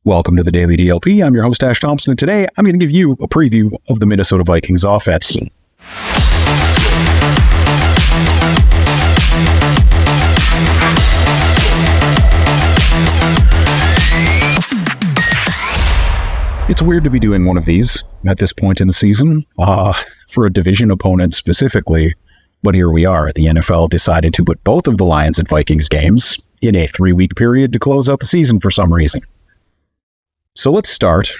Welcome to the Daily DLP. I'm your host, Ash Thompson, and today I'm going to give you a preview of the Minnesota Vikings offense. It's weird to be doing one of these at this point in the season, for a division opponent specifically, but here we are. The NFL decided to put both of the Lions and Vikings games in a 3-week period to close out the season for some reason. So let's start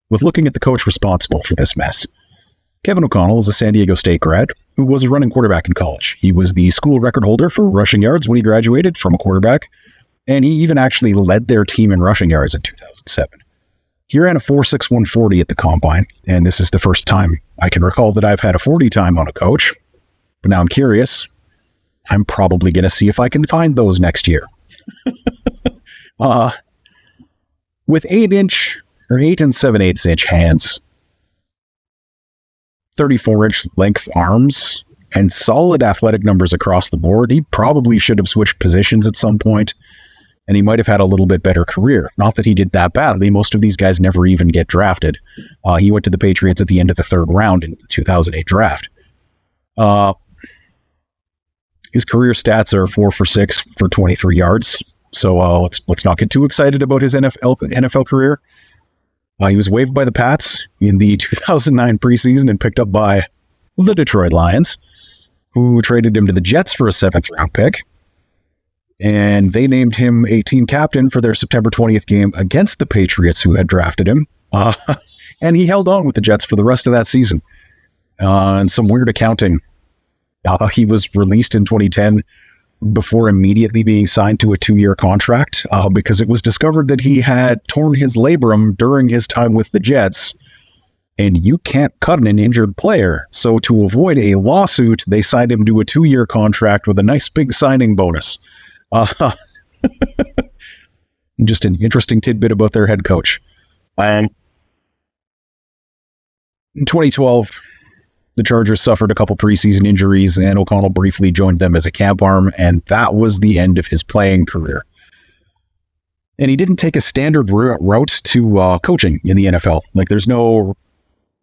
with looking at the coach responsible for this mess. Kevin O'Connell is a San Diego State grad who was a running quarterback in college. He was the school record holder for rushing yards when he graduated from a quarterback, and he even actually led their team in rushing yards in 2007. He ran a 4.61 40 at the combine, and this is the first time I can recall that I've had a 40 time on a coach. But now I'm curious. I'm probably going to see if I can find those next year. With 8 and 7/8 inch hands, 34-inch length arms, and solid athletic numbers across the board, he probably should have switched positions at some point, and he might have had a little bit better career. Not that he did that badly. Most of these guys never even get drafted. He went to the Patriots at the end of the third round in the 2008 draft. His career stats are 4 for 6 for 23 yards. So let's not get too excited about his NFL career. He was waived by the Pats in the 2009 preseason and picked up by the Detroit Lions, who traded him to the Jets for a 7th-round pick. And they named him a team captain for their September 20th game against the Patriots, who had drafted him. And he held on with the Jets for the rest of that season. And some weird accounting. He was released in 2010 before immediately being signed to a 2-year contract because it was discovered that he had torn his labrum during his time with the Jets, and you can't cut an injured player. So to avoid a lawsuit, they signed him to a 2-year contract with a nice big signing bonus. Just an interesting tidbit about their head coach. And in 2012, the Chargers suffered a couple preseason injuries, and O'Connell briefly joined them as a camp arm, and that was the end of his playing career. And he didn't take a standard route to coaching in the NFL. Like, there's no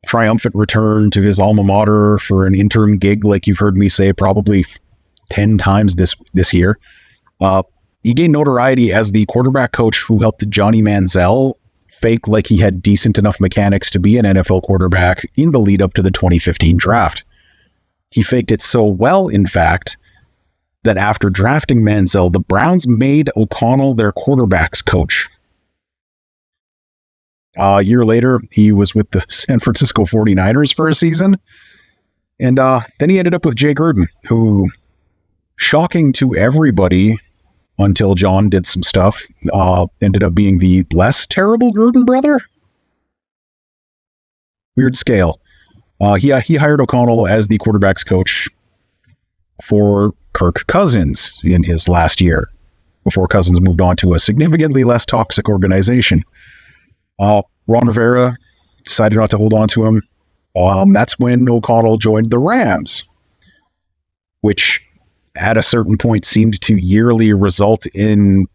triumphant return to his alma mater for an interim gig, like you've heard me say probably 10 times this year. He gained notoriety as the quarterback coach who helped Johnny Manziel fake like he had decent enough mechanics to be an NFL quarterback in the lead up to the 2015 draft. He faked it so well, in fact, that after drafting Manziel, the Browns made O'Connell their quarterbacks coach. A year later, he was with the San Francisco 49ers for a season. And then he ended up with Jay Gruden, who, shocking to everybody, until John did some stuff, ended up being the less terrible Gruden brother. Weird scale. He hired O'Connell as the quarterback's coach for Kirk Cousins in his last year, before Cousins moved on to a significantly less toxic organization. Ron Rivera decided not to hold on to him. That's when O'Connell joined the Rams, which at a certain point seemed to yearly result in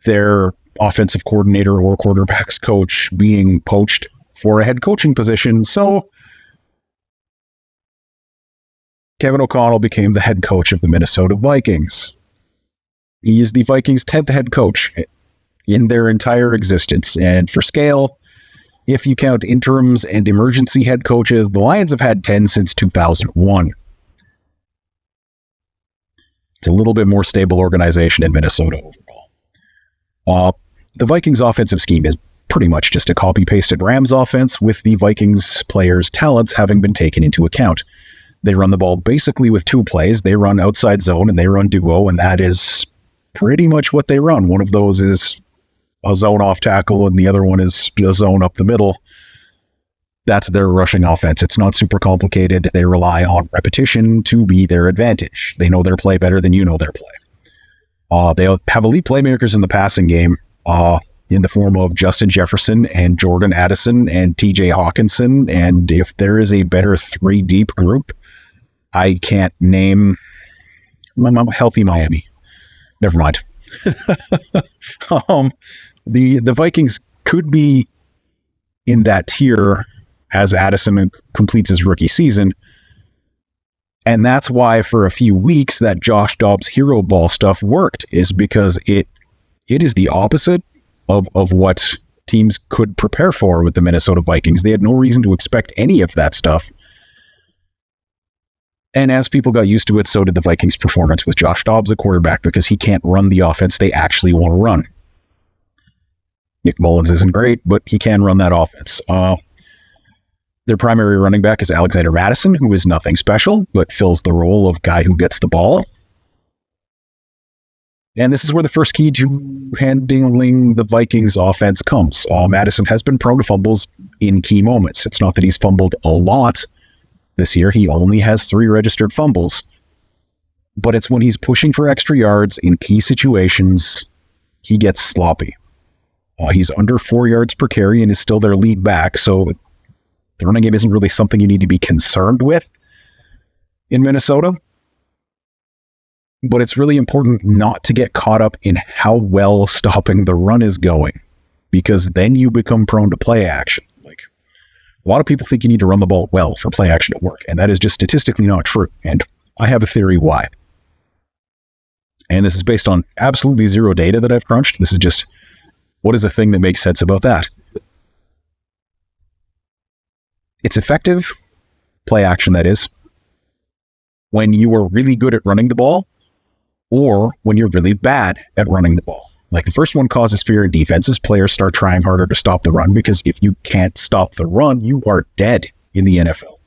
their offensive coordinator or quarterback's coach being poached for a head coaching position. So Kevin O'Connell became the head coach of the Minnesota Vikings. He is the Vikings' 10th head coach in their entire existence. And for scale, if you count interims and emergency head coaches, the Lions have had 10 since 2001. It's a little bit more stable organization in Minnesota overall. The Vikings offensive scheme is pretty much just a copy-pasted Rams offense, with the Vikings players' talents having been taken into account. They run the ball basically with 2 plays. They run outside zone and they run duo, and that is pretty much what they run. One of those is a zone off tackle and the other one is a zone up the middle. That's their rushing offense. It's not super complicated. They rely on repetition to be their advantage. They know their play better than you know their play. They have elite playmakers in the passing game in the form of Justin Jefferson and Jordan Addison and TJ Hawkinson. And if there is a better 3-deep group, I can't name Healthy Miami. Never mind. The Vikings could be in that tier as Addison completes his rookie season. And that's why for a few weeks that Josh Dobbs hero ball stuff worked, is because it is the opposite of what teams could prepare for with the Minnesota Vikings. They had no reason to expect any of that stuff. And as people got used to it, so did the Vikings' performance with Josh Dobbs at quarterback, because he can't run the offense they actually want to run. Nick Mullins isn't great, but he can run that offense. Their primary running back is Alexander Mattison, who is nothing special, but fills the role of guy who gets the ball. And this is where the first key to handling the Vikings offense comes. Mattison has been prone to fumbles in key moments. It's not that he's fumbled a lot this year. He only has 3 registered fumbles. But it's when he's pushing for extra yards in key situations, he gets sloppy. He's under 4 yards per carry and is still their lead back, so the running game isn't really something you need to be concerned with in Minnesota. But it's really important not to get caught up in how well stopping the run is going, because then you become prone to play action. Like, a lot of people think you need to run the ball well for play action to work, and that is just statistically not true. And I have a theory why. And this is based on absolutely zero data that I've crunched. This is just, what is a thing that makes sense about that? It's effective, play action that is, when you are really good at running the ball, or when you're really bad at running the ball. Like, the first one causes fear in defenses. Players start trying harder to stop the run, because if you can't stop the run, you are dead in the NFL.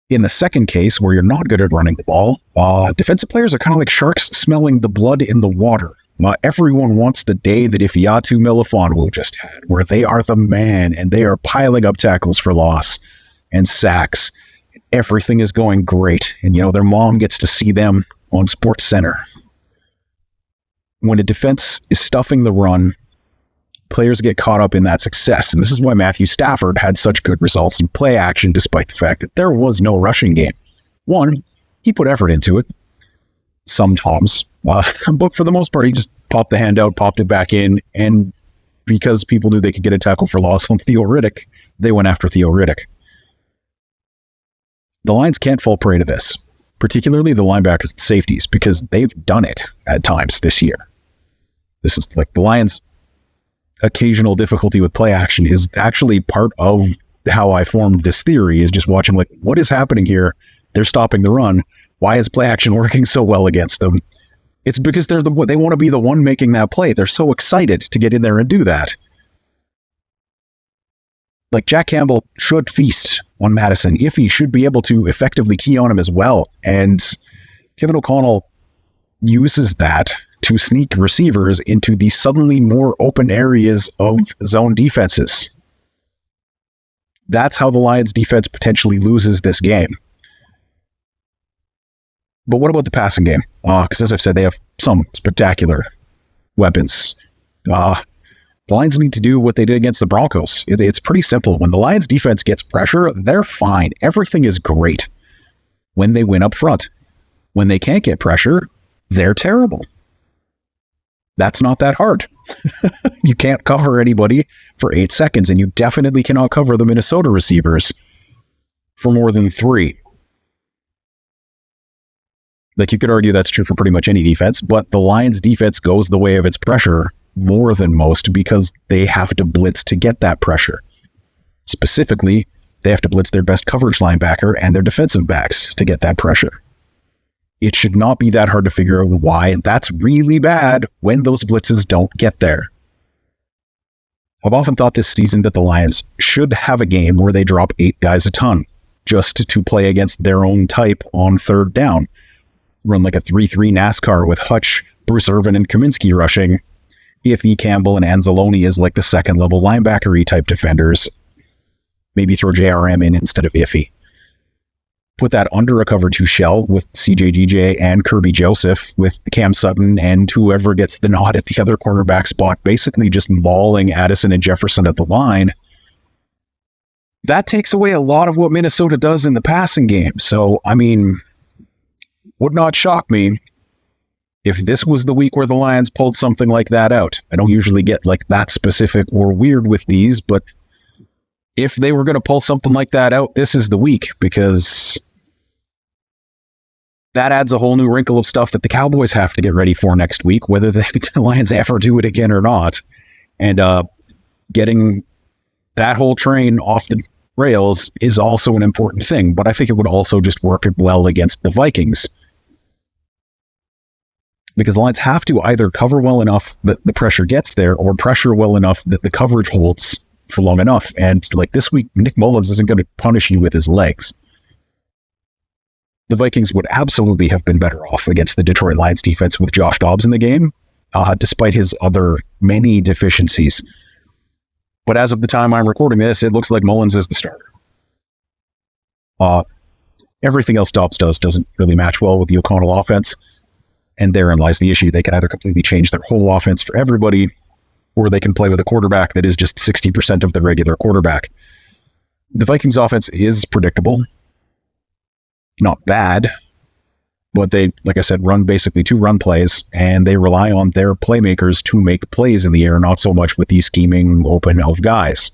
In the second case, where you're not good at running the ball, defensive players are kind of like sharks smelling the blood in the water. Everyone wants the day that Ifeatu Melifonwu just had, where they are the man and they are piling up tackles for loss and sacks. Everything is going great, and their mom gets to see them on Sports Center. When a defense is stuffing the run, players get caught up in that success, and this is why Matthew Stafford had such good results in play action, despite the fact that there was no rushing game. One, he put effort into it, sometimes, but for the most part, he just popped the hand out, popped it back in, and because people knew they could get a tackle for loss on Theo Riddick, they went after Theo Riddick. The Lions can't fall prey to this, particularly the linebackers and safeties, because they've done it at times this year. This is like the Lions' occasional difficulty with play action is actually part of how I formed this theory, is just watching, like, what is happening here? They're stopping the run. Why is play action working so well against them? It's because they want to be the one making that play. They're so excited to get in there and do that. Like, Jack Campbell should feast on Mattison. Iffy should be able to effectively key on him as well. And Kevin O'Connell uses that to sneak receivers into the suddenly more open areas of zone defenses. That's how the Lions defense potentially loses this game. But what about the passing game? Because as I've said, they have some spectacular weapons. The Lions need to do what they did against the Broncos. It's pretty simple. When the Lions defense gets pressure, they're fine. Everything is great when they win up front. When they can't get pressure, they're terrible. That's not that hard. You can't cover anybody for 8 seconds, and you definitely cannot cover the Minnesota receivers for more than 3. Like, you could argue that's true for pretty much any defense, but the Lions defense goes the way of its pressure more than most because they have to blitz to get that pressure. Specifically, they have to blitz their best coverage linebacker and their defensive backs to get that pressure. It should not be that hard to figure out why that's really bad when those blitzes don't get there. I've often thought this season that the Lions should have a game where they drop 8 guys a ton just to play against their own type on third down. Run like a 3-3 NASCAR with Hutch, Bruce Irvin, and Kaminsky rushing. Iffy, Campbell, and Anzalone as like the second-level linebacker-y type defenders. Maybe throw JRM in instead of Iffy. Put that under a cover 2 shell with CJGJ and Kirby Joseph, with Cam Sutton and whoever gets the nod at the other cornerback spot, basically just mauling Addison and Jefferson at the line. That takes away a lot of what Minnesota does in the passing game. So, I mean, would not shock me If this was the week where the Lions pulled something like that out, I don't usually get like that specific or weird with these, but if they were going to pull something like that out, this is the week, because that adds a whole new wrinkle of stuff that the Cowboys have to get ready for next week, whether the Lions ever do it again or not. And getting that whole train off the rails is also an important thing, but I think it would also just work well against the Vikings. Because the Lions have to either cover well enough that the pressure gets there, or pressure well enough that the coverage holds for long enough. And like this week, Nick Mullins isn't going to punish you with his legs. The Vikings would absolutely have been better off against the Detroit Lions defense with Josh Dobbs in the game, despite his other many deficiencies. But as of the time I'm recording this, it looks like Mullins is the starter. Everything else Dobbs does doesn't really match well with the O'Connell offense, and therein lies the issue. They can either completely change their whole offense for everybody, or they can play with a quarterback that is just 60% of the regular quarterback. The Vikings offense is predictable. Not bad, but they, like I said, run basically 2 run plays, and they rely on their playmakers to make plays in the air, not so much with the scheming open of guys.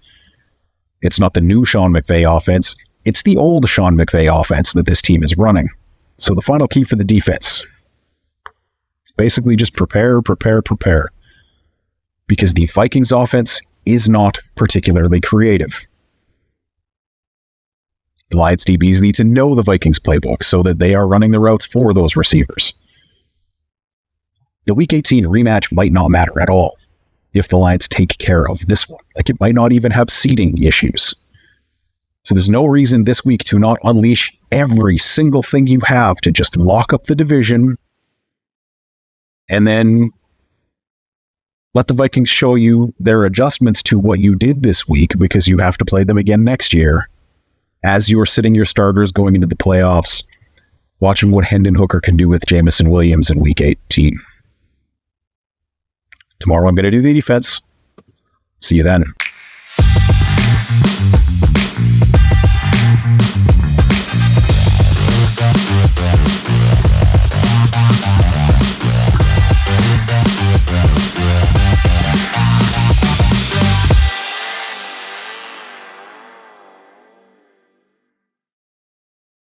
It's not the new Sean McVay offense. It's the old Sean McVay offense that this team is running. So the final key for the defense, it's basically just prepare. Because the Vikings offense is not particularly creative. The Lions DBs need to know the Vikings playbook so that they are running the routes for those receivers. The Week 18 rematch might not matter at all if the Lions take care of this one. Like, it might not even have seeding issues. So there's no reason this week to not unleash every single thing you have to just lock up the division and then let the Vikings show you their adjustments to what you did this week, because you have to play them again next year, as you're sitting your starters going into the playoffs, watching what Hendon Hooker can do with Jamison Williams in Week 18. Tomorrow I'm going to do the defense. See you then.